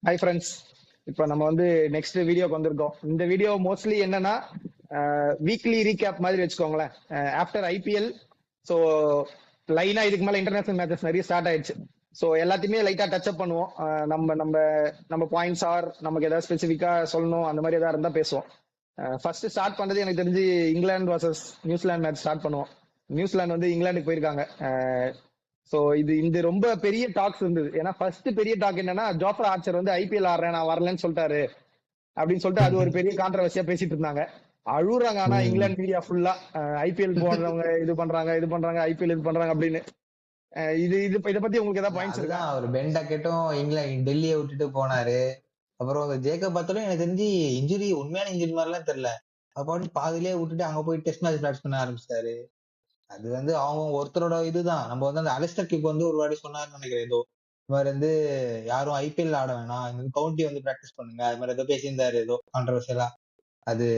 Hi friends. இப்போ நம்ம வந்து நெக்ஸ்ட் வீடியோக்கு வந்திருக்கோம். இந்த வீடியோ மோஸ்ட்லி என்னன்னா வீக்லி ரீகேப் மாதிரி வச்சுக்கோங்களேன். ஆஃப்டர் ஐபிஎல் ஸோ லைனா இதுக்கு மேல இன்டர்நேஷனல் மேட்சஸ் நிறைய ஸ்டார்ட் ஆயிடுச்சு. ஸோ எல்லாத்தையுமே லைட்டா டச் அப் பண்ணுவோம். நம்ம நம்ம நம்ம பாயிண்ட்ஸ் ஆர் நமக்கு ஏதாவது ஸ்பெசிஃபிக்கா சொல்லணும் அந்த மாதிரி ஏதாவது இருந்தா பேசுவோம். ஃபர்ஸ்ட் ஸ்டார்ட் பண்றது எனக்கு தெரிஞ்சு England versus New Zealand match start பண்ணுவோம். நியூசிலாந்து வந்து இங்கிலாந்துக்கு போயிருக்காங்க. சோ இது ரொம்ப பெரிய டாக்ஸ் இருந்தது. ஏன்னா ஃபர்ஸ்ட் பெரிய டாக் என்னன்னா ஜோஃப்ரா ஆர்ச்சர் வந்து ஐபிஎல் ஆடுறேன் நான் வரலன்னு சொல்லிட்டாரு அப்படின்னு சொல்லிட்டு அது ஒரு பெரிய கான்ட்ரவர்சியா பேசிட்டு இருந்தாங்க. அழுகுறாங்க. ஆனா இங்கிலாந்து மீடியா ஃபுல்லா ஐபிஎல் போடுறவங்க இது பண்றாங்க ஐபிஎல் இது பண்றாங்க அப்படின்னு. இது இது இதை பத்தி உங்களுக்கு ஏதாவது பாயிண்ட்ஸ் இருக்கா? அவர் பென் டக்கெட்டும் இங்கிலாந்து டெல்லியை விட்டுட்டு போனாரு. அப்புறம் ஜேக்கப் பார்த்தாலும் எனக்கு தெரிஞ்சு இன்ஜுரி உண்மையான இன்ஜுரி மாதிரிலாம் தெரியல. அப்போ பாதிலேயே விட்டுட்டு அங்க போய் டெஸ்ட் மேட்ச் பிராக்டிஸ் பண்ண ஆரம்பிச்சிட்டாரு. அது வந்து அவங்க ஒருத்தரோட இதுதான். நம்ம வந்து அந்த அலிஸ்டர் கிக் வந்து ஒரு வாட்டி சொன்னாருன்னு நினைக்கிறேன். ஏதோ இது மாதிரி வந்து யாரும் ஐபிஎல் ஆட வேணாம், இந்த கவுண்டி வந்து பிராக்டிஸ் பண்ணுங்க, அது மாதிரி ஏதோ பேசியிருந்தாரு, ஏதோ கான்ட்ரவர்சியலா. அது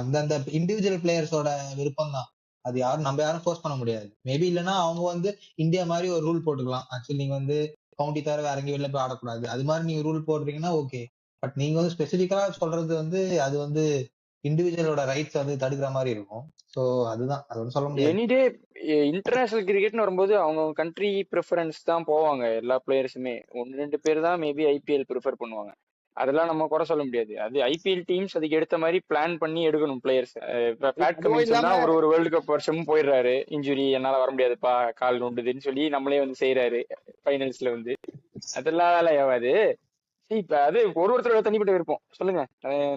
அந்தந்த இண்டிவிஜுவல் பிளேயர்ஸோட விருப்பம் தான். அது யாரும் நம்ம யாரும் ஃபோர்ஸ் பண்ண முடியாது. மேபி இல்லைன்னா அவங்க வந்து இந்தியா மாதிரி ஒரு ரூல் போட்டுக்கலாம். ஆக்சுவலி நீங்க வந்து கவுண்டி தவிர வேற எங்கேயும் வெளில போய் ஆடக்கூடாது, அது மாதிரி நீங்க ரூல் போடுறீங்கன்னா ஓகே. பட் நீங்க வந்து ஸ்பெசிபிக்கா சொல்றது வந்து அது வந்து இண்டிவிஜுவலோட ரைட்ஸ் வந்து தடுக்கிற மாதிரி இருக்கும். சோ அதுதான், அது வந்து சொல்ல முடியாது. எனிடே இன்டர்நேஷனல் கிரிக்கெட்னு வரும்போது அவங்க கண்ட்ரி ப்ரிஃபரன்ஸ் தான் போவாங்க. எல்லா பிளேயர்ஸுமே 1-2 பேர் தான் மேபி ஐபிஎல் ப்ரிஃபர் பண்ணுவாங்க. அதெல்லாம் நம்ம குறை சொல்ல முடியாது. அது ஐபிஎல் டீம்ஸ் அதுக்கு எடுத்த மாதிரி பிளான் பண்ணி எடுக்கணும் பிளேயர்ஸ். பேட் கமின்ஸ் தான் ஒரு வேர்ல்டு கப் வருஷமும் போயிடுறாரு, இன்ஜுரி என்னால வர முடியாதுப்பா கால் நோண்டுதுன்னு சொல்லி நம்மளே வந்து செய்யறாரு ஃபைனல்ஸ்ல வந்து. அதெல்லாம் வேலை ஆகாது. இப்ப அது ஒருத்தரோட தனிப்பட்ட விருப்பம். சொல்லுங்க,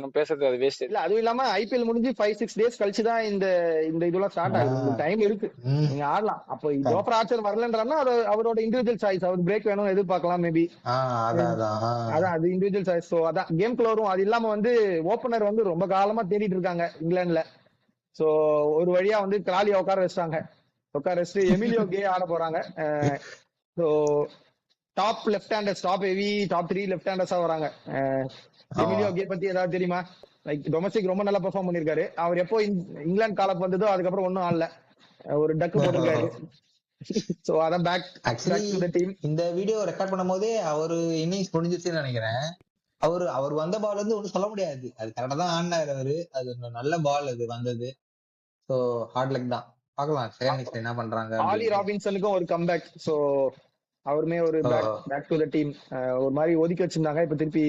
நம்ம பேசுறது அது வேஸ்ட் இல்ல. அதுவும் இல்லாம ஐபிஎல் முடிஞ்சு 5-6 டேஸ் கழிச்சு தான் இந்த இந்த இதெல்லாம் ஸ்டார்ட் ஆகுது. உங்களுக்கு டைம் இருக்கு, நீங்க ஆடலாம். அப்போ ஜோஃப்ரா ஆர்ச்சர் வரலன்றாருன்னா அவரோட இண்டிவிஜுவல் சாய்ஸ். அவர் பிரேக் வேணும் எதிர்பார்க்கலாம் மேபி. அதான் அது இண்டிவிஜுவல் சாய்ஸ். ஸோ அதான் கேம்குள்ள வரும். அது இல்லாம வந்து ஓப்பனர் வந்து ரொம்ப காலமா தேடிட்டு இருக்காங்க இங்கிலாந்துல. சோ ஒரு வழியா வந்து கிராலியை உட்கார வச்சுட்டு எமிலியோ கே ஆட போறாங்க. So top left handers, top heavy top 3 left ஹேண்டர்ஸா வராங்க. எமிலியோ கே பத்தி ஏதாவது தெரியுமா? லைக் டொமஸ்டிக் ரொம்ப நல்லா பெர்ஃபார்ம் பண்ணிருக்காரு. அவர் எப்போ இங்கிலாந்து காலப் வந்ததோ அதுக்கப்புறம் ஒன்னும் ஆடல. ஒரு டக்கு போட்டிருக்காரு. சோ அதான் பேக் டு தி டீம். இந்த வீடியோ ரெக்கார்ட் பண்ணும்போதே அவரு இன்னிங்ஸ் முடிஞ்சிருச்சுன்னு நினைக்கிறேன். அவர் வந்த பால் வந்து ஒன்றும் சொல்ல முடியாது, அது கரெக்டா தான் ஆடினாரு அவரு. அது நல்ல பால் அது வந்தது. சோ ஹார்ட் லக் தான். பார்க்கலாம் என்ன பண்றாங்க. ஆலி ராபின்சனுக்கும் ஒரு கம்பேக். சோ அவருமே ஒரு பேக் டு தி டீம். ஒரு மாதிரி ஒதுக்கி வச்சிருந்தாங்க, இப்ப திருப்பி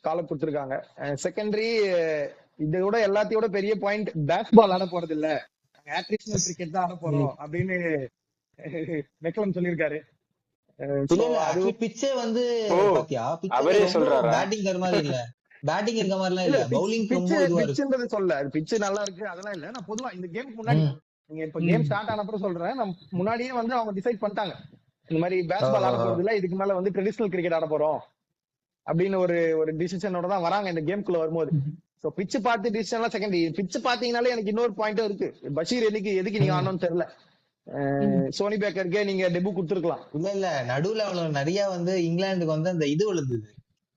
காலப் கொடுத்துருக்காங்க. செகண்டரி இதோட எல்லாத்தையோட பெரிய பாயிண்ட், பேட் பால் ஆட போறது இல்ல, ஆட்ரிஷனல் கிரிக்கெட் தான் ஆட போறோம் அப்படின்னு மெக்லம் சொல்லியிருக்காரு. பிச்சே வந்து அவரே சொல்றாரு பேட்டிங் தர மாதிரி இல்ல, பேட்டிங் இருக்க மாதிரிலாம் இல்ல, பவுலிங் பிச்சுன்றது சொல்ல. அது பிச்சு நல்லா இருக்கு அதெல்லாம் இல்ல. நான் பொதுவா இந்த கேமுக்கு முன்னாடி, நீங்க இப்ப கேம் ஸ்டார்ட் ஆன அப்புறம் சொல்றேன், நம்ம முன்னாடியே வந்து அவங்க டிசைட் பண்ணிட்டாங்க இந்த மாதிரி பேட் பால் ஆட போறது இல்ல, இதுக்கு மேல வந்து ட்ரெடிஷனல் கிரிக்கெட் ஆட போறோம் அப்படின்னு ஒரு டிசிஷனோட தான் வராங்க இந்த கேம்குள்ள வரும்போது. சோ பிச்சு பார்த்து டிசிஷன்லாம் செகண்டரி. பிச்சு பாத்தீங்கன்னாலே எனக்கு இன்னொரு பாயிண்டும் இருக்கு. பஷீர் எதுக்கு நீங்க ஆடணும்னு தெரியல. சோனி பேக்கருக்கு நீங்க டெபு கொடுத்துருக்கலாம். இல்ல நடுவுல அவ்வளவு நிறைய வந்து இங்கிலாந்துக்கு வந்து அந்த இது விழுந்தது,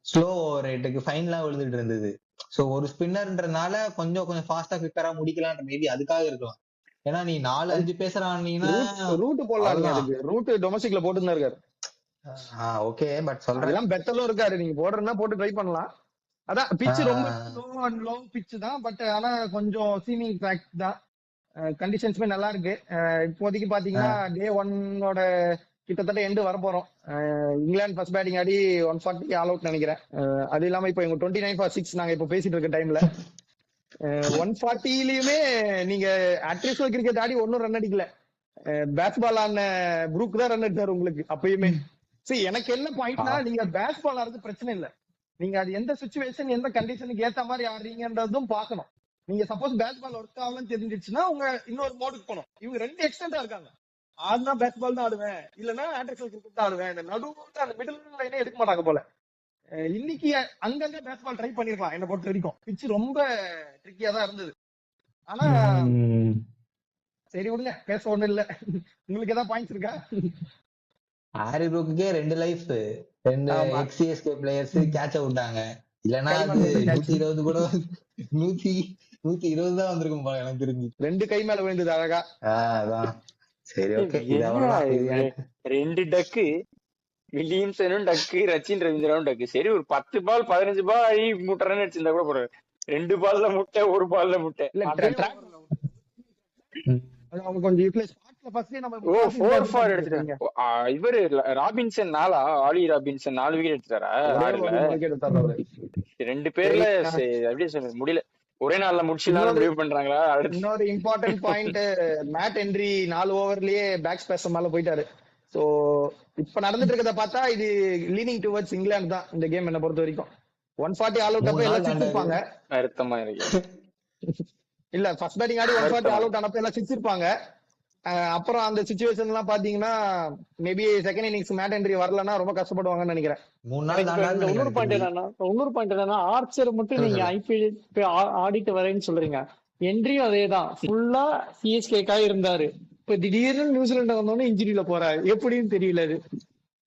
ஸ்லோ ரேட்டுக்கு ஃபைன்லாம் விழுந்துட்டு இருந்தது. சோ ஒரு ஸ்பின்னர்ன்றனால கொஞ்சம் ஃபாஸ்டா குவிக்கரா முடிக்கலாம்ன்ற மேபி அதுக்காக இருக்கலாம். ஏன்னா நீ 4-5 பேசுறானீங்கன்னா ரூட் போடலாம். ரூட் டொமஸ்டிக்ல போட்டுதான் இருக்காரு. ஓகே, பட் சொல்றேன் பெத்தலும் இருக்காரு, நீங்க போடுறதுன்னா போட்டு ட்ரை பண்ணலாம். அதான் பிட்ச் ரொம்ப ஸ்லோ அண்ட் லோ பிட்ச் தான். பட் ஆனா கொஞ்சம் சீமிங் ட்ராக் தான். கண்டிஷன்ஸ்மே நல்லா இருக்கு. இப்போதைக்கு பாத்தீங்கன்னா டே 1ஓட கிட்டத்தட்ட எண்டு வர போறோம். இங்கிலாந்து ஃபர்ஸ்ட் பேட்டிங் ஆடி 140 ஆல் அவுட் நினைக்கிறேன். அது இல்லாம இப்போ எங்க 29/6 நாங்க இப்போ பேசிட்டு இருக்க டைம்ல 140லயுமே நீங்க அட்ரிஷனல் கிரிக்கெட் ஆடி ஒன்னும் ரன் அடிக்கல. பேட் பால் ஆன புரூக் தான் ரன் அடிச்சாரு உங்களுக்கு அப்பயுமே. சரி, எனக்கு என்ன பாயிண்ட்னா, நீங்க பேட் பால் ஆடுறது பிரச்சனை இல்ல, நீங்க அது எந்த சிச்சுவேஷன் எந்த கண்டிஷனுக்கு ஏத்த மாதிரி ஆடுறீங்கன்றதும் பாக்கணும். நீங்க சப்போஸ் பேட் பால் ஒர்க் ஆகலன்னு தெரிஞ்சிருச்சுன்னா உங்க இன்னொரு மோடுக்கு போகணும். இவங்க 2 எக்ஸ்டெண்டா இருக்காங்க. ஆடுனா பேட் பால் தான் ஆடுவேன், இல்லன்னா ஆட்ரிஷனல் கிரிக்கெட் தான் ஆடுவேன். இந்த நடுவுல அந்த மிடில் லைனே எடுக்க மாட்டாங்க போல. இன்னைக்கு அங்கங்க பேட் பால் ட்ரை பண்ணிருக்கலாம். என்ன பொறுத்த வரைக்கும் பிட்ச் ரொம்ப ட்ரிக்கியா தான் இருந்தது. ஆனா சரி விடுங்க, பேச ஒண்ணும் இல்ல. உங்களுக்கு ஏதாவது பாயிண்ட்ஸ் இருக்கா? ஹாரி ப்ரூக்குக்கே 2 லைஃப், 2 எக்ஸ்சிஎஸ்கே பிளேயர்ஸ் கேட்ச் விட்டாங்க. இல்லன்னா அது 120 கூட 120 தான் வந்திருக்கும் போல எனக்கு தெரிஞ்சு. 2 கை மேல விழுந்தது அழகா. அதான் சரி, ஓகே. 2 டக்கு வில்லியம்சனும் டக்கு, ரச்சின் ரவீந்திராவும் டக்கு. சரி ஒரு 10 பால் 15 பால் ஆகி 3 ரன் அடிச்சிருந்தா கூட போறாரு. 2 பால்ல முட்டை, 1 பால்ல முட்டை. இல்ல அதே track ஓவர்ல ம். அவங்க கொஞ்சம் யூட்டிலைஸ் ஸ்பாட்ல ஃபர்ஸ்டே நம்ம ஓ முக்காவாசி 4 இம்பார்ட்டன்ட் ஃபார் பண்ணிருக்கீங்க. எடுத்துட்டாங்க. இவரு ராபின்சன் ஆலி ராபின்சன் 4 விக்கெட் எடுத்துட்டாரா ஒரே 6ல? ஒரு விக்கெட் எடுத்தாரு அவரு. 2 பேர்ல சரி, அப்படியே சொல்றது முடியல. ஒரே நாள்ல முடிச்சிடலாம்னு இன்னொரு முடிவு பண்றாங்களா? அடுத்து இன்னொரு இம்பார்ட்டன்ட் பாயிண்ட், மேட் ஹென்றி 4 ஓவர்லயே பேக் ஸ்பேஸ் மேல போயிட்டாரு. சோ இப்ப நடந்துட்டு இருக்கத பார்த்தா இது லீனிங் டுவர்ட்ஸ் இங்கிலாந்து தான் இந்த கேம் என்ன பொறுத்த வரைக்கும். 140 ஆல் அவுட் 3 அப்ப நாள் எல்லாம் தாண்டாரு. சிரிச்சிருப்பாங்க. வருத்தமா இருக்கு. இல்ல ஃபர்ஸ்ட் பேட்டிங் ஆடி 140 வருத்தமா ஆல் அவுட் ஆனப்ப எல்லாம் சிரிச்சிருப்பாங்க. அப்புறம் அந்த சிச்சுவேஷன் எல்லாம் பாத்தீங்கன்னா maybe second innings mat Henry வரலன்னா ரொம்ப கஷ்டப்படுவாங்கன்னு நினைக்கிறேன். 3 நாள் எனக்கு தாண்டாதுன்னு இந்த இன்னொரு பாயிண்ட் நினைக்கிறேன். என்னன்னா ஆர்ச்சர் மட்டும் சொல்லு நீங்க சொல்லு. ஐபிஎல் போய் ஆடிட்டு வரேன்னு சொல்றீங்க. என்ட்ரியும் அதேதான், ஃபுல்லா சிஎஸ்கேக்காக இருந்தாரு. இப்ப திடீர்னு நியூசிலாந்து வந்தோடனே இன்ஜுரியில போறாரு, எப்படின்னு தெரியல. அது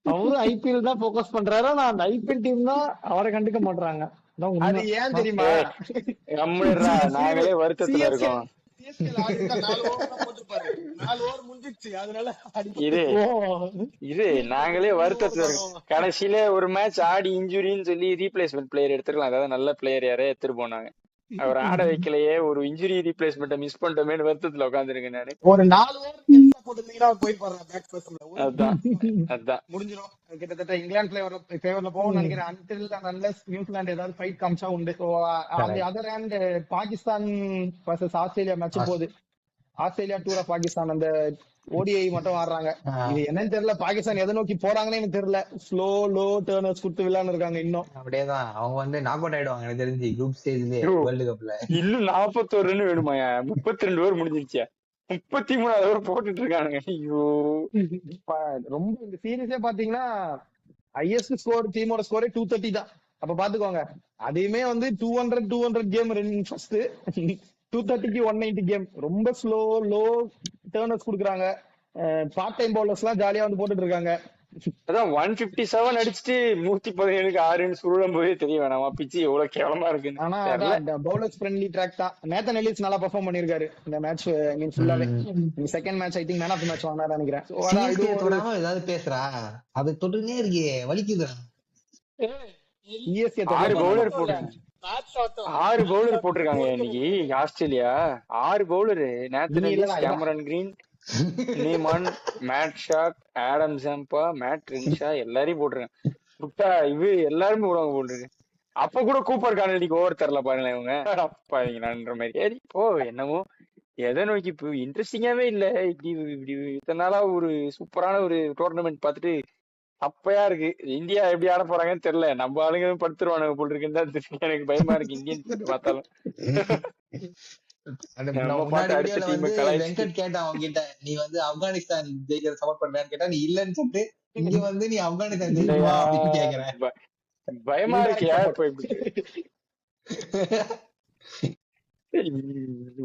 அவரும் ஐபிஎல் தான் போக்கஸ் பண்றாரு, ஆனா அந்த ஐபிஎல் டீம் தான் அவரை கண்டுக்க மாட்டாங்க. அதான் அது உண்மை. ஏன் தெரியுமா? நம்மளா நாங்களே வருத்தத்துல இருக்கோம். சிஎஸ்கேல ஆடி இருந்தா 4 ஓவர் தான் போட்டுப்பாரு. 4 ஓவர் முடிஞ்சிருச்சு, அதனால இது ஓ நாங்களே 3 ஓவர் வருத்தத்துல தான். இருக்கோம். கடைசியில ஒரு மேட்ச் ஆடி இன்ஜுரின்னு சொல்லி ரீப்ளேஸ்மெண்ட் பிளேயர் எடுத்துக்கலாம். அதாவது நல்ல பிளேயர் யாரே எடுத்துட்டு போனாங்க. அவர் ஆட வைக்கலையே, ஒரு இன்ஜுரி ரீப்ளேஸ்மெண்ட்டை மிஸ் பண்ணிட்டோமேன்னு வருத்தத்துல உட்காந்துருக்கேன் நானு. ஒரு 4 ஓவர் எக்ஸ்ட்ரா போட்டுருந்தீங்கன்னா அவர் போயிருப்பாரு பேக் ஸ்பேஸ்ல. அதான் முடிஞ்சிடும். கிட்டத்தட்ட இங்கிலாந்து ஃபேவர்ல போகும்னு நினைக்கிறேன். அன்டில் அண்ட் அன்லெஸ் நியூசிலாந்து ஏதாவது ஃபைட் காமிச்சா உண்டு. ஸோ அந்த Correct. Other hand Pakistan versus Australia match போகுது. ஆஸ்திரேலியா டூர் ஆஃப் பாகிஸ்தான் அந்த ஓடிஐ மட்டும் ஆடுறாங்க. இது என்னன்னு தெரியல, பாகிஸ்தான் எதை நோக்கி போறாங்கன்னு எனக்கு தெரியல. ஸ்லோ லோ டர்னர்ஸ் கொடுத்து விளையாண்டு இருக்காங்க இன்னும். அப்படியேதான் அவங்க வந்து நாக் அவுட் ஆயிடுவாங்க எனக்கு தெரிஞ்சு குரூப் ஸ்டேஜ்லயே ஐயோ, வேர்ல்டு கப்ல. இன்னும் 41 ரன் வேணுமாயா? 32 ஓவர் முடிஞ்சிருச்சா? 33 ஓவர் போட்டுட்டு இருக்கானுங்க. ஐயோ ரொம்ப இந்த சீரீஸே பாத்தீங்கன்னா ஹையஸ்ட் ஸ்கோர் டீமோட ஸ்கோரே 230 தான். அப்ப பாத்துக்கோங்க, அதையுமே வந்து 200 கேம் ஃபர்ஸ்ட் 230க்கு 190 கேம். ரொம்ப ஸ்லோ லோ டர்னர்ஸ் குடுக்குறாங்க. பார்ட் டைம் பவுலர்ஸ் எல்லாம் ஜாலியா வந்து போட்டுட்டு இருக்காங்க. அதான் 157 அடிச்சுட்டு 117க்கு 6ன்னு சுருளும் போதே தெரிய வேணாமா பிச்சு எவ்வளவு கேவலமா இருக்குன்னு ஆனா தெரியல. அதான் பவுலர்ஸ் ஃப்ரெண்ட்லி ட்ராக் தான். நேத்தன் எலிஸ் நல்லா பெர்ஃபார்ம் பண்ணிருக்காரு இந்த மேட்ச். ஃபுல்லாவே second match I think man of the match வாங்கினாரு நினைக்கிறேன். So, அதான் இது சிஎஸ்கே ஒரு தொடாம ஏதாவது பேசுறா, அது தொட்டுனே இருக்கே வலிக்குதுடா. சிஎஸ்கே 6 பவுலர் போட்டிருக்காங்க இன்னைக்கு ஆஸ்திரேலியா. 6 பவுலர் நேத்தன் நீ எலிஸ், இல்லடா, கேமரன் கிரீன், நீமான், மேட் ஷாக், ஆடம் ஜம்பா, மேட் ரென்ஷா எல்லாரையும் போட்டிருக்காங்க. புட்டா இவ எல்லாருமே போடுவாங்க போட்டிருக்கு. அப்ப கூட கூப்பர் கார்னடிக்கு ஓவர் தரல பாருங்களேன் இவங்க. அப்பாவிங்களான்ற மாதிரி. சரி போ, என்னமோ எதை நோக்கி இப்போ இன்ட்ரெஸ்டிங்காவே இல்ல. இப்படி இப்படி இத்தனை நாளா ஒரு சூப்பரான ஒரு டோர்னமெண்ட் பார்த்துட்டு அப்பயா இருக்கு. இந்தியா எப்படி ஆட போறாங்கன்னு தெரியல. நம்ம ஆளுங்க படுத்துருவானுங்க போல் இருக்குன்னு தான் எனக்கு பயமா இருக்கு இந்தியன் பார்த்தாலும். நம்ம முன்னாடி பார்த்து அடுத்த வீடியோல டீம் வந்து கலாய்ச்சி வெங்கட் கேட்டான் அவங்க கிட்ட, நீ வந்து ஆப்கானிஸ்தான் ஜெயிக்கிற சப்போர்ட் பண்றான்னு கேட்டா நீ இல்லன்னு சொல்லிட்டு இங்க வந்து நீ ஆப்கானிஸ்தான் ஜெயிக்குமா அப்படின்னு கேக்குற. பயமா இருக்கியா இப்ப இப்படி?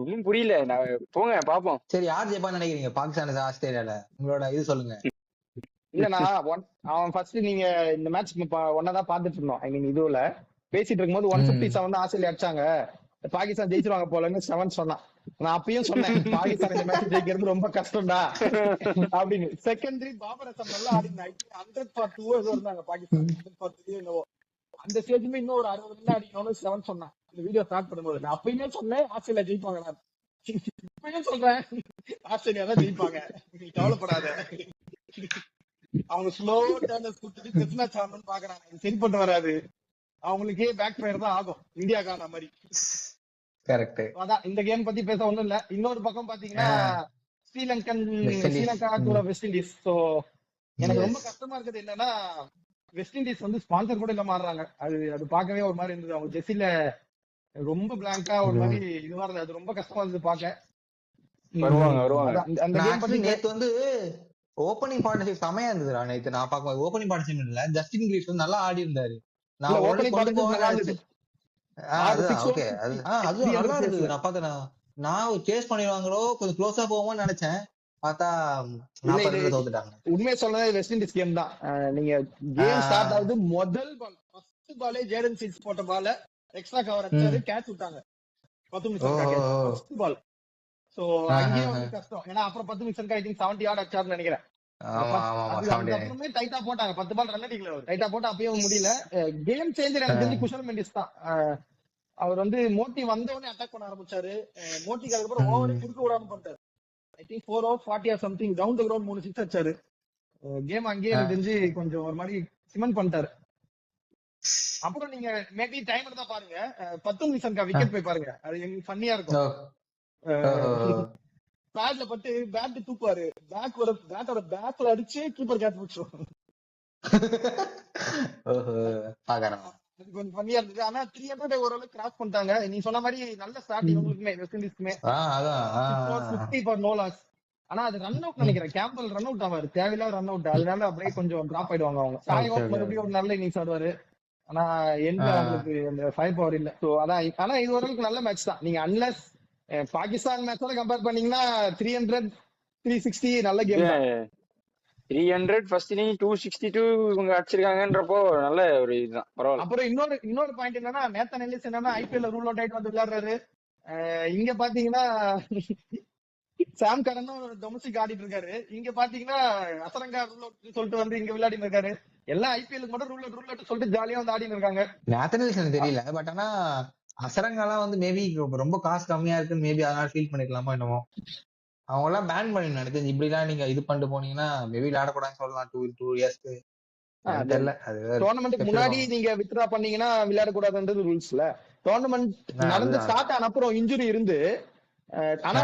ஒன்னும் புரியல. நான் போங்க பாப்போம். சரி யார் ஜெயிப்பான்னு நினைக்கிறீங்க பாகிஸ்தான் ஆஸ்திரேலியால? உங்களோட இது சொல்லுங்க. இல்லனா அவன் ஃபர்ஸ்ட் நீங்க இந்த மேட்ச் ஒன்னதான் பாத்துட்டு இருந்தோம். ஐ மீன் இதுல பேசிட்டு இருக்கும்போது 157 தான் ஆஸ்திரேலியா அடிச்சாங்க, பாகிஸ்தான் ஜெயிச்சிருவாங்க போலன்னு 7 சொன்னான். நான் அப்பயும் சொன்னேன் பாகிஸ்தான் இந்த மேட்ச் ஜெயிக்கிறது ரொம்ப கஷ்டம்டா அப்படின்னு. செகண்டரி பாபர் அசம் நல்லா ஆடினாங்க. 100 for 2 இருந்தாங்க பாகிஸ்தான். 100 for 3 என்னவோ அந்த ஸ்டேஜ்ல இன்னும் ஒரு 60 ரன் அடிக்கணும்னு 7 சொன்னான் இந்த வீடியோ ஸ்டார்ட் பண்ணும்போது. நான் அப்பயுமே சொன்னேன் ஆஸ்திரேலியா ஜெயிப்பாங்க. நான் இப்பயும் சொல்றேன் ஆஸ்திரேலியா தான் ஜெயிப்பாங்க, நீ கவலைப்படாத. அவங்க ஸ்லோ டர்னர்ஸ் கொடுத்துட்டு டெஸ்ட் மேட்ச் ஆடணும்னு பாக்குறாங்க. இது சரிப்பட்டு வராது. அவங்களுக்கே பேக் ஃபயர் தான் ஆகும் இந்தியாக்கான மாதிரி. கரெக்ட். அதான் இந்த கேம் பத்தி பேச ஒண்ணும் இல்ல. இன்னொரு பக்கம் பாத்தீங்கன்னா ஸ்ரீலங்கா கூட வெஸ்ட் இண்டீஸ். சோ எனக்கு ரொம்ப கஷ்டமா இருக்குது என்னன்னா வெஸ்ட் இண்டீஸ் வந்து ஸ்பான்சர் கூட இல்லாம ஆடுறாங்க. அது பார்க்கவே ஒரு மாதிரி இருந்தது. அவங்க ஜெர்சில ரொம்ப பிளாங்கா ஒரு மாதிரி இதுவா இருந்தது. அது ரொம்ப கஷ்டமா இருந்தது பாக்க. அந்த கேம் பத்தி நேத்து வந்து ஓப்பனிங் பார்ட்னர்ஷிப் செமையா இருந்ததுடா. நேத்து நான் பார்க்கும்போது ஓப்பனிங் பார்ட்னர்ஷிப் இல்ல, ஜஸ்டின் கிரீஸ் வந்து நல்லா ஆடி இருந்தாரு. நான் ஓப்பனிங் அது நல்லா இருந்தது. நான் பார்த்தேன், நான் சேஸ் பண்ணிடுவாங்களோ கொஞ்சம் க்ளோஸா போவோம்னு நினைச்சேன். பார்த்தா 40 தோத்துட்டாங்க. உண்மையை சொன்னது வெஸ்ட் இண்டீஸ் கேம் தான். நீங்க கேம் ஸ்டார்ட் ஆகுது முதல் பால் ஃபர்ஸ்ட் பாலே ஜேடன் சிக்ஸ் போட்ட பால எக்ஸ்ட்ரா கவர் அடிச்சாரு, கேட்ச் விட்டாங்க 10 நிமிஷம் ஃபர்ஸ்ட் பால். சோ அங்கேயும் வந்து கஷ்டம். ஏன்னா அப்புறம் 10 நிமிஷம் ஐ திங்க் 70 ஆட் அடிச்சாருன்னு நினைக்கிறேன். ஆமா ஆமா ஆமா செவன்டி நைன். அதுக்கப்புறமே டைட்டா போட்டாங்க, 10 பால் ரன் அடிக்கல அவர், டைட்டா போட்டா அப்பயும் முடியல. கேம் சேஞ்சர் எனக்கு தெரிஞ்சு குஷல் மெண்டிஸ் தான். அவர் வந்து மோட்டி வந்த உடனே அட்டாக் பண்ண ஆரம்பிச்சாரு. மோட்டிக்கு அதுக்கப்புறம் ஓவரே குடுக்க விடாம பண்ணிட்டாரு. I think 4 over 40 or something down the ground 3 six அடிச்சாரு. கேம் அங்கேயே எனக்கு தெரிஞ்சு கொஞ்சம் ஒரு மாதிரி சிமெண்ட் பண்ணிட்டாரு. அப்புறம் நீங்க மேபி டைம் இருந்தா பாருங்க, 10 நிமிஷம் விக்கெட் போய் பாருங்க, அது எனக்கு ஃபன்னியா இருக்கும். பேட்ல பட்டு பேட் தூக்குவாரு, பேட்டோட பேக்ல அடிச்சு கீப்பர் கேட்ச் பிடிச்சிரும். அது கொஞ்சம் ஃபன்னியா இருந்தது. ஆனா 300 ஓரளவுக்கு கிராஸ் பண்ணிட்டாங்க. நீ சொன்ன மாதிரி நல்ல ஸ்டார்ட் இவங்களுக்குமே, வெஸ்ட் இண்டீஸ்க்குமே 50 ஃபார் நோ லாஸ். ஆனா அது ரன் அவுட் நினைக்கிறேன், கேம்பல் ரன் அவுட் ஆவாரு, தேவையில்லாத ரன் அவுட், அதனால அப்படியே கொஞ்சம் டிராப் ஆயிடுவாங்க அவங்க. சாய் மறுபடியும் ஒரு நல்ல இன்னிங்ஸ் ஆடுவாரு, ஆனா எந்த அவங்களுக்கு அந்த ஃபயர் பவர் இல்ல. சோ அதான். ஆனா இது ஓரளவுக்கு நல்ல மேட்ச் தான். நீங்க அன்லஸ் பாகிஸ்தான் மேட்சோட கம்பேர் பண்ணீங்கன்னா 300 360 நல்ல கேம் தான். 300 ஃபர்ஸ்ட் இன்னிங் 262 இவங்க அடிச்சிருக்காங்கன்றப்போ நல்ல ஒரு இதுதான், பரவாயில்ல. அப்புறம் இன்னொரு பாயிண்ட் என்னன்னா, நேத்தன் எல்லிஸ் என்னன்னா ஐபிஎல் ரூல் அவுட் ஆயிட்டு வந்து விளையாடுறாரு. இங்க பாத்தீங்கன்னா சாம் கரன் ஒரு டொமஸ்டிக் ஆடிட்டு இருக்காரு. இங்க பாத்தீங்கன்னா அசரங்கா ரூல் அவுட் சொல்லிட்டு வந்து இங்க விளையாடிட்டு இருக்காரு. எல்லாம் ஐபிஎலுக்கு மட்டும் ரூல் அவுட் சொல்லிட்டு ஜாலியா வந்து ஆடிட்டு இருக்காங்க. நேத்தன் எல்லிஸ் தெரியல, பட் ஆனா அசரங்காலாம் வந்து மேபி ரொம்ப காசு கம்மியா இருக்குன்னு மேபி அதனால ஃபீல் பண்ணிக்கலாமா என்னமோ. அவங்க எல்லாம் பேன் பண்ணி நினைச்சேன், இப்படி எல்லாம் நீங்க இது பண்ணிட்டு போனீங்கன்னா மேபி விளையாடக்கூடாதுன்னு சொல்லலாம் 2 இயர்ஸ்க்கு. தெரியல, அது டோர்னமெண்ட்டுக்கு முன்னாடி நீங்க வித்ட்ரா பண்ணீங்கன்னா விளையாடக்கூடாதுன்றது ரூல்ஸ்ல. டோர்னமெண்ட் நடந்து ஸ்டார்ட் ஆன அப்புறம் இன்ஜுரி இருந்து, ஆனா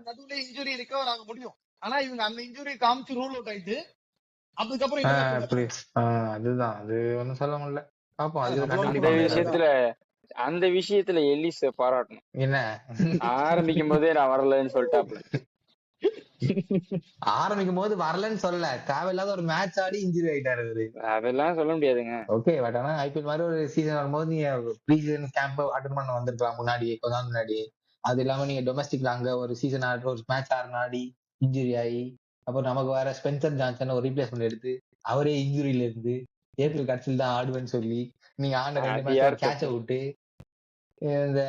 நடுவுல இன்ஜுரி ரிகவர் ஆக முடியும். ஆனா இவங்க அந்த இன்ஜுரி காமிச்சு ரூல் அவுட் ஆயிட்டு அதுக்கப்புறம் அதுதான், அது ஒண்ணும் சொல்ல முடியல. பாப்போம். அந்த விஷயத்துல எல்லிஸ் பாராட்டணும். என்ன ஆரம்பிக்கும் போதே நான் வரலன்னு சொல்லிட்டாப்ல. ஆரம்பிக்கும் போது வரலன்னு சொல்லல, தேவையில்லாத ஒரு மேட்ச் ஆடி இன்ஜுரி ஆயிட்டாரு. அதெல்லாம் சொல்ல முடியாதுங்க. ஓகே, பட் ஆனா ஐபிஎல் மாதிரி ஒரு சீசன் வரும்போது நீங்க ப்ரீ சீசன் கேம்ப் அட்டெண்ட் பண்ண வந்திருக்கலாம் முன்னாடி, கொஞ்ச நாள் முன்னாடி. அது இல்லாம நீங்க டொமஸ்டிக்ல அங்க ஒரு சீசன் ஆடுற ஒரு மேட்ச் ஆடுற ஆடி இன்ஜுரி ஆகி, அப்புறம் நமக்கு வேற ஸ்பென்சர் ஜான்சன் ஒரு ரீப்ளேஸ்மெண்ட் எடுத்து அவரே இன்ஜுரியில இருந்து ஏப்ரல் கடைசியில் தான் ஆடுவேன்னு சொல்லி நீங்க ஆண்ட 2 மேட்ச் கேட்ச விட்டு இந்த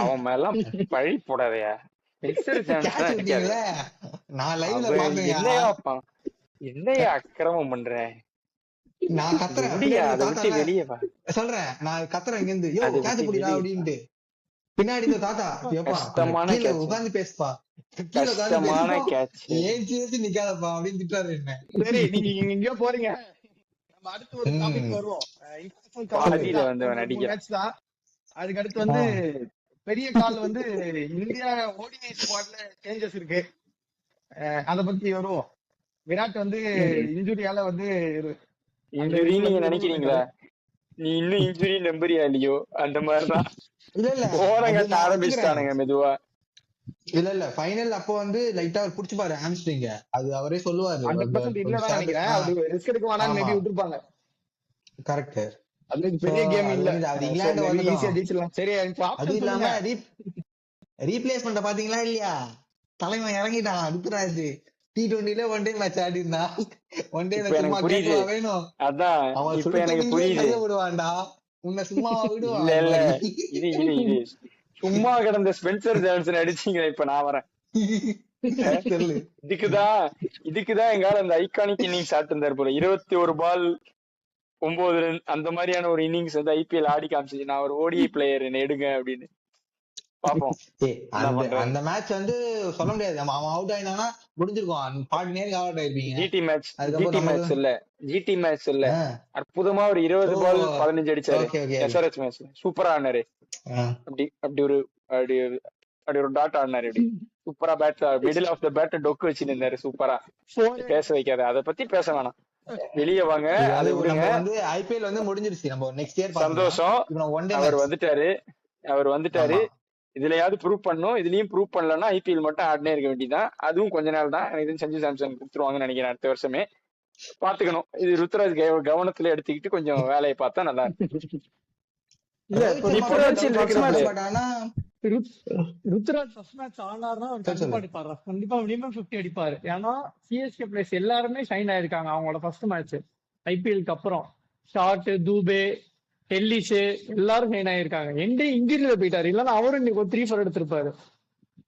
அவன் மேல பழி போடாதயா. என்னையா அக்கிரமம் பண்ற? நான் கத்துறேன், வெளியே சொல்றேன், நான் கத்துறேன் இங்க இருந்து, யோ கேட்ச் பிடிடா அப்படின்ட்டு. பின்னாடி இந்த தாத்தா உட்கார்ந்து பேசுப்பா, நிக்காதப்பா அப்படின்னு திட்டாரு என்ன. சரி, நீங்க எங்கயோ போறீங்க, நம்ம அடுத்து ஒரு டாபிக் வருவோம். அதுக்கு அடுத்து வந்து பெரிய கால் வந்து இந்தியா ஓடிஐ ஸ்குவாட்ல சேஞ்சஸ் இருக்கு, அத பத்தி வருவோம். விராட் வந்து இன்ஜுரியால வந்து இன்ஜுரி நீங்க நினைக்கிறீங்களா? நீ இன்னும் இன்ஜுரி நம்புறியா இல்லையோ? அந்த மாதிரிதான் ஓரங்கட்ட ஆரம்பிச்சுட்டானுங்க மெதுவா. இல்ல ஃபைனல் அப்போ வந்து லைட்டா அவர் புடிச்சு பாரு ஹாம்ஸ்ட்ரிங், அது அவரே சொல்லுவாரு. 100% இல்லதான் நினைக்கிறேன், அது ரிஸ்க் எடுக்க வேணாம்னு மேபி விட்டுருப்பாங்க. கரெக்ட், அது பெரிய கேம் இல்ல, அது இங்கிலாந்து வந்து ஈஸியா ஜெயிச்சிடலாம். சரி, அது இல்லாம ரீப்ளேஸ்மென்ட் பாத்தீங்களா இல்லையா? தலைமை இறங்கிட்டான் அடுத்தராஜ். T20ல ஒன் டே மேட்ச் ஆடி இருந்தா, ஒன் டே சும்மா கேட்கவா வேணும்? அதான் இப்ப எனக்கு புரியுது. விடுவான்டா உன்னை சும்மா விடுவான். இல்ல இது சும்மா கிடந்த ஸ்பென்சர் ஜான்சன் அடிச்சீங்க. இப்ப நான் வரேன், இதுக்குதான் எங்கால அந்த ஐகானிக் இன்னிங்ஸ் ஆட்டு இருந்தாரு போல. 21 பால் 9 ரன் அந்த மாதிரியான ஒரு இன்னிங்ஸ் வந்து ஐபிஎல் ஆடி காமிச்சு, நான் ஒரு ஓடிஐ பிளேயர் என்ன எடுங்க அப்படின்னு. பாப்போம். அந்த மேட்ச் வந்து சொல்ல முடியாது, அவன் அவுட் ஆயினானா முடிஞ்சிருக்கும். 40 நேரம் அவுட் ஆயிருப்பீங்க. ஜிடி மேட்ச் இல்ல, அற்புதமா ஒரு 20 பால் 15 அடிச்சாரு. எஸ்ஆர்எச் மேட்ச் சூப்பரா ஆடினாரு. அப்படி ஒரு டாட் ஆடினாரு. அப்படி சூப்பரா bat, middle of the bat டொக்கு வச்சு நின்றாரு சூப்பரா. பேச வைக்காத, அத பத்தி பேச வேணாம், வெளியே வாங்க. அது வந்து ஐபிஎல் வந்து முடிஞ்சிருச்சு, நம்ம நெக்ஸ்ட் இயர் சந்தோஷம். அவர் வந்துட்டாரு. இதுலயாவது ப்ரூவ் பண்ணும், இதுலயும் ப்ரூவ் பண்ணலன்னா ஐபிஎல் மட்டும் ஆடினே இருக்க வேண்டியதான். அதுவும் கொஞ்ச நாள் தான், எனக்கு சஞ்சு சாம்சன் கொடுத்துருவாங்கன்னு நினைக்கிறேன் அடுத்த வருஷமே. பாத்துக்கணும், இது ருத்ராஜ் கவனத்துல எடுத்துக்கிட்டு கொஞ்சம் வேலையை பார்த்தா நல்லா இருக்கும். ருத்ராஜ் ஃபர்ஸ்ட் மேட்ச் ஆனார்னா அவர் கண்டிப்பா அடிப்பாரு, கண்டிப்பா மினிமம் 50 அடிப்பாரு. ஏன்னா சிஎஸ்கே பிளேயர்ஸ் எல்லாருமே ஷைன் ஆயிருக்காங்க அவங்களோட ஃபர்ஸ்ட் மேட்ச் ஐபிஎல்க்கு அப்புறம். ஷார்ட், தூபே, எல்லிஸ் எல்லாரும் ஷைன் ஆயிருக்காங்க. இன்ஜுரியில போயிட்டாரு, இல்லன்னா அவரும் இன்னைக்கு ஒரு 3-4 எடுத்திருப்பாரு.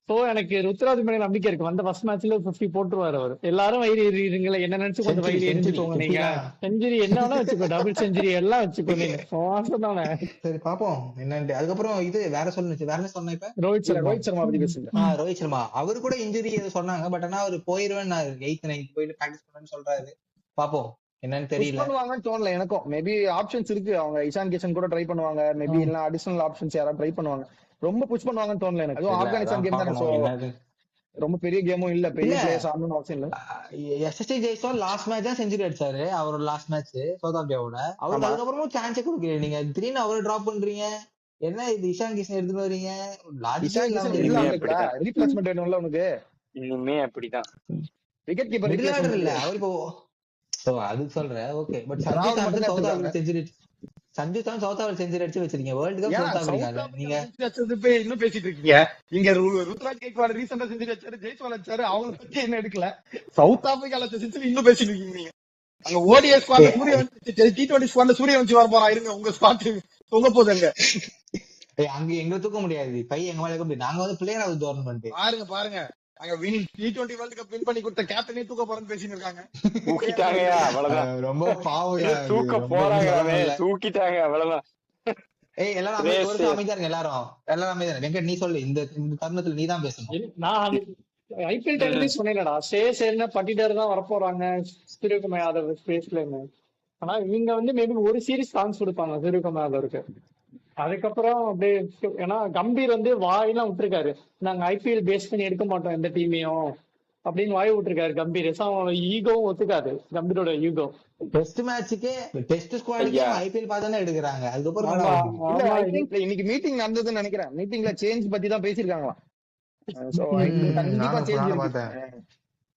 சோ எனக்கு ருத்ராஜ் மேல நம்பிக்கை இருக்கு. வந்த ஃபர்ஸ்ட் மேட்ச்ல 50 போட்டுருவாரு அவரு. எல்லாரும் வயிறு எறிங்களா என்ன நினைச்சு கொஞ்சம் வயிறு எரிஞ்சுக்கோங்க. நீங்க செஞ்சுரி என்ன வேணா வச்சுக்கோ, டபுள் செஞ்சுரி எல்லாம் வச்சுக்கோ. நீங்க மாசம் தானே. சரி பாப்போம் என்னன்ட்டு. அதுக்கப்புறம் இது வேற சொல்லுச்சு, வேற என்ன சொன்ன இப்ப? ரோஹித் சர்மா பத்தி பேசுங்க. ரோஹித் சர்மா அவரு கூட இன்ஜுரி சொன்னாங்க. பட் ஆனா அவரு போயிருவேன் 8th 9th போயிட்டு பிராக்டிஸ் பண்ணு சொல்றாரு. பாப்போம் என்னன்னு தெரியல. பண்ணுவாங்கன்னு தோணல எனக்கும். மேபி ஆப்ஷன்ஸ் இருக்கு. அவங்க இஷான் கிஷன் கூட ட்ரை பண்ணுவாங்க. மேபி இல்ல அடிஷனல் ஆப்ஷன்ஸ் யாராவது ட்ரை பண்ணுவாங்க. ரொம்ப புஷ் பண்ணுவாங்கன்னு தோணல எனக்கு. அதுவும் ஆப்கானிஸ்தான் கேம் தானே. சோ ரொம்ப பெரிய கேமும் இல்ல, பெரிய பிளேயர்ஸ் ஆடணும்னு அவசியம் இல்ல. எஸ்எஸ்டி ஜெய்ஸ்வால் லாஸ்ட் மேட்ச் தான் செஞ்சுரி அடிச்சாரு. அவரோட லாஸ்ட் மேட்ச் சவுத் ஆப்பிரிக்காவோட. அவருக்கு அதுக்கப்புறமும் சான்ஸே கொடுக்கல. நீங்க திடீர்னு அவரை டிராப் பண்றீங்க. என்ன இது இஷான் கிஷன் எடுத்துட்டு வரீங்க? ரீப்ளேஸ்மென்ட் வேணும்ல உனக்கு. இனிமே அப்படிதான். விக்கெட் கீப்பர் மிடில் இல்ல அவர் இப்போ. சோ அது சொல்றேன். Okay but Sanju Samson south Africa century, Sanju Samson south Africa century அடிச்சு வச்சிருக்கீங்க. வேர்ல்ட் கப் சவுத் ஆப்பிரிக்கால நீங்க இன்னும் பேசிட்டு இருக்கீங்க. இங்க ருத்ராஜ் கேக்வாட் ரீசெண்டா செஞ்சுரி அடிச்சாரு, ஜெய்ஸ்வால் அடிச்சாரு. அவங்க பத்தி என்ன எடுக்கல. சவுத் ஆப்பிரிக்கால செஞ்சுரி இன்னும் பேசிட்டு இருக்கீங்க நீங்க. அங்க ஓடிஐ ஸ்குவாட்ல சூரியவன்சி, T20 ஸ்குவாட்ல சூரியவன்சி வர போறா. இருங்க உங்க ஸ்குவாட் உங்க போதுங்க. அங்க எங்க தூக்க முடியாது. கை எங்க மேல இருக்க முடியாது. நாங்க வந்து பிளேயர் ஆஃப் டோர்னமெண்ட். பாருங்க அங்க T20 வேர்ல்ட் கப் வின் பண்ணி கொடுத்த கேப்டனே தூக்க போறேன்னு பேசிட்டு இருக்காங்க. தூக்கிட்டாங்க அவ்வளவுதான். ரொம்ப பாவம். தூக்க போறாங்க, தூக்கிட்டாங்க அவ்வளவுதான். எல்லாரும் அமைதியா இருங்க. எல்லாரும் அமைதியா. வெங்கட் நீ சொல்லு. இந்த தருணத்துல நீ தான் பேசணும். நான் ஐபிஎல் டைம்ல சொன்னேன்டா, என்ன பட்டிட்டர் தான் வரப்போறாங்க சூரியகுமார் யாதவ் ஸ்பேஸ்ல. ஆனா இவங்க வந்து மேபி ஒரு சீரிஸ் சான்ஸ் கொடுப்பாங்க சூரியகுமார் யாதவருக்கு. அதுக்கப்புறம் அப்படியே ஏன்னா கம்பீர் வந்து வாயெல்லாம் விட்டுருக்காரு, நாங்க ஐபிஎல் பேஸ் பண்ணி எடுக்க மாட்டோம் எந்த டீமையும் அப்படின்னு வாய் விட்டுருக்காரு கம்பீர். அவனோட ஈகோவும் ஒத்துக்காது, கம்பீரோட ஈகோ. டெஸ்ட் மேட்சுக்கே டெஸ்ட் ஸ்குவாடுக்கே ஐபிஎல் பார்த்தானே எடுக்கிறாங்க. அதுக்கப்புறம் இன்னைக்கு மீட்டிங் நடந்ததுன்னு நினைக்கிறேன். மீட்டிங்ல சேஞ்ச் பத்தி தான் பேசிருக்காங்களா.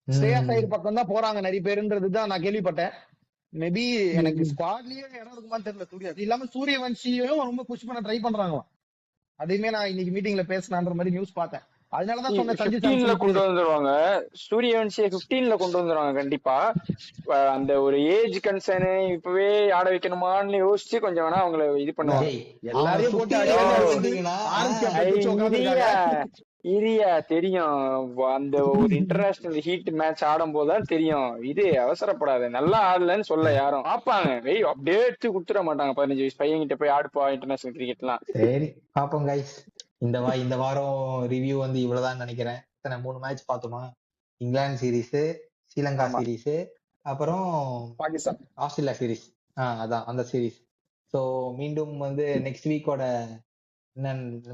ஸ்ரேயாஸ் ஐயர் பக்கம் தான் போறாங்க நிறைய பேருன்றதுதான் நான் கேள்விப்பட்டேன். மேபி எனக்கு ஸ்குவாட்லயே இடம் இருக்குமான்னு தெரியல. சூர்யா அது இல்லாம சூரியவன்சியும் ரொம்ப புஷ் பண்ண ட்ரை பண்றாங்களாம். அதையுமே நான் இன்னைக்கு மீட்டிங்ல பேசினான்ற மாதிரி நியூஸ் பார்த்தேன். அதனாலதான் சொன்னேன் 15ல கொண்டு வந்துருவாங்க. சூரியவன்சியை 15ல கொண்டு வந்துருவாங்க கண்டிப்பா. அந்த ஒரு ஏஜ் கன்சர்ன் இப்பவே ஆட வைக்கணுமான்னு யோசிச்சு கொஞ்சம் வேணா அவங்களை இது பண்ணுவாங்க. எல்லாரையும் போட்டு இரியா தெரியும். அந்த ஒரு இன்டர்நேஷனல் ஹீட் மேட்ச் ஆடும் போதுதான் தெரியும். இது அவசரப்படாது, நல்லா ஆடலன்னு சொல்ல யாரும் பாப்பாங்க. அப்படியே எடுத்து குடுத்துட மாட்டாங்க. 15 வயசு பையன் கிட்ட போய் ஆடுப்பா இன்டர்நேஷனல் கிரிக்கெட் எல்லாம். சரி பாப்போம் கைஸ். இந்த வாரம் ரிவ்யூ வந்து இவ்வளவுதான் நினைக்கிறேன். 3 மேட்ச் பார்த்தோமா? இங்கிலாந்து சீரீஸ், ஸ்ரீலங்கா சீரீஸ், அப்புறம் பாகிஸ்தான் ஆஸ்திரேலியா சீரீஸ். அதான் அந்த சீரீஸ். ஸோ மீண்டும் வந்து நெக்ஸ்ட் வீக்கோட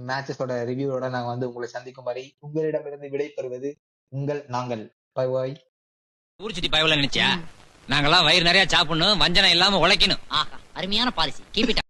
மேட்சஸோட ரிவ்யூவோட நாங்க வந்து உங்களை சந்திக்கும் வரை உங்களிடமிருந்து விடைபெறுவது நாங்கள். Bye bye. ஊர்ச்சிட்டி பயவல நினைச்சா நாங்கெல்லாம் வயிறு நிறைய சாப்பிடணும், வஞ்சனம் இல்லாம உழைக்கணும். அருமையான பாலிசி. Keep it.